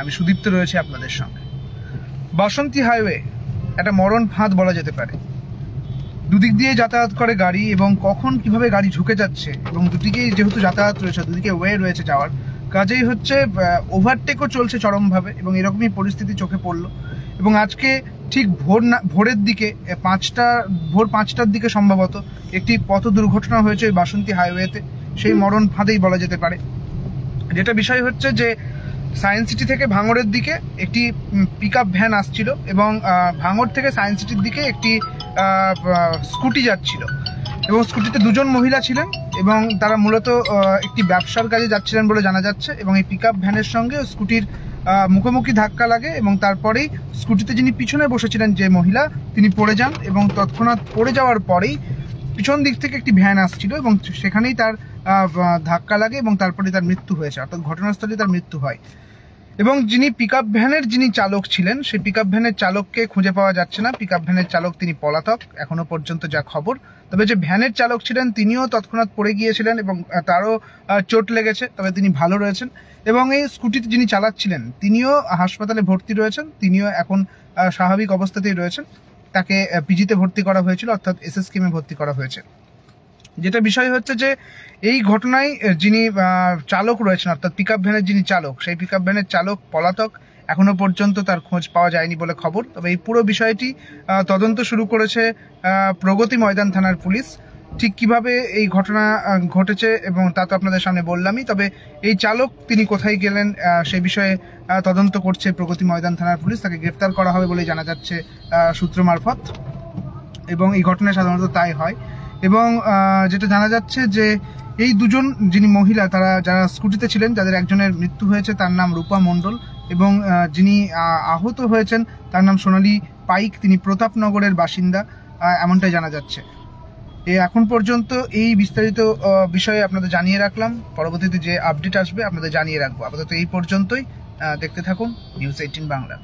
আমি সুদীপ্ত রয়েছে আপনাদের সঙ্গে। বাসন্তী হাইওয়ে একটা মরণ ফাঁদ বলা যেতে পারে। দুদিক দিয়ে যাতায়াত করে গাড়ি এবং কখন কিভাবে গাড়ি ঝুঁকে যাচ্ছে, এবং দুদিকেই যেহেতু যাতায়াত রয়েছে, দুদিকে ওয়ে রয়েছে যাওয়ার, কাজেই হচ্ছে ওভারটেকও চলছে চরমভাবে, এবং এরকমই পরিস্থিতি চোখে পড়লো। এবং আজকে ঠিক ভোরের দিকে ভোর 5টার দিকে সম্ভবত একটি পথ দুর্ঘটনা হয়েছে ওই বাসন্তী হাইওয়েতে, সেই মরণ ফাঁদেই বলা যেতে পারে। যেটা বিষয় হচ্ছে যে সায়েন্স সিটি থেকে ভাঙড়ের দিকে একটি পিকআপ ভ্যান আসছিল, এবং ভাঙড় থেকে সায়েন্স সিটির দিকে একটি স্কুটি যাচ্ছিল, এবং স্কুটিতে দুজন মহিলা ছিলেন, এবং তারা মূলত একটি ব্যবসার কাজে যাচ্ছিলেন বলে জানা যাচ্ছে। এবং এই পিকআপ ভ্যানের সঙ্গে স্কুটির মুখোমুখি ধাক্কা লাগে, এবং তারপরেই স্কুটিতে যিনি পিছনে বসেছিলেন যে মহিলা, তিনি পড়ে যান, এবং তৎক্ষণাৎ পড়ে যাওয়ার পরেই পিছন দিক থেকে একটি ভ্যান আসছিল, এবং সেখানেই তার ধাক্কা লাগে, এবং তারপরে তার মৃত্যু হয়েছে, অর্থাৎ ঘটনাস্থলে তার মৃত্যু হয়। এবং যিনি পিকআপ ভ্যানের যিনি চালক ছিলেন, সেই পিকআপ ভ্যানের চালককে খুঁজে পাওয়া যাচ্ছে না। পিকআপ ভ্যানের চালক তিনি পলাতক এখনো পর্যন্ত যা খবর। তবে যে ভ্যানের চালক ছিলেন তিনিও তৎক্ষণাৎ পড়ে গিয়েছিলেন, এবং তারও চোট লেগেছে, তবে তিনি ভালো রয়েছেন। এবং এই স্কুটিতে যিনি চালাচ্ছিলেন তিনিও হাসপাতালে ভর্তি রয়েছেন, তিনিও এখন স্বাভাবিক অবস্থাতেই রয়েছেন। তাকে পিজিতে ভর্তি করা হয়েছিল, অর্থাৎ এসএসকেএমে ভর্তি করা হয়েছে। যেটা বিষয় হচ্ছে যে এই ঘটনায় যিনি চালক রয়েছেন, অর্থাৎ পিকআপ ভ্যানের যিনি চালক, সেই পিকআপ ভ্যানের চালক পলাতক, এখনো পর্যন্ত তার খোঁজ পাওয়া যায়নি বলে খবর। তবে এই পুরো বিষয়টি তদন্ত শুরু করেছে প্রগতি ময়দান থানার পুলিশ। ঠিক কিভাবে এই ঘটনা ঘটেছে এবং তা তো আপনাদের সামনে বললামই, তবে এই চালক তিনি কোথায় গেলেন সেই বিষয়ে তদন্ত করছে প্রগতি ময়দান থানার পুলিশ। তাকে গ্রেফতার করা হবে বলে জানা যাচ্ছে সূত্র মারফত, এবং এই ঘটনায় সাধারণত তাই হয়। এবং যেটা জানা যাচ্ছে যে এই দুজন যিনি মহিলা, তারা যারা স্কুটিতে ছিলেন, যাদের একজনের মৃত্যু হয়েছে তার নাম রূপা মণ্ডল, এবং যিনি আহত হয়েছেন তার নাম সোনালী পাইক, তিনি প্রতাপনগরের বাসিন্দা, এমনটাই জানা যাচ্ছে। এখন পর্যন্ত এই বিস্তারিত বিষয়ে আপনাদের জানিয়ে রাখলাম। পরবর্তীতে যে আপডেট আসবে আপনাদের জানিয়ে রাখবো। আপাতত এই পর্যন্তই। দেখতে থাকুন নিউজ 18 বাংলা।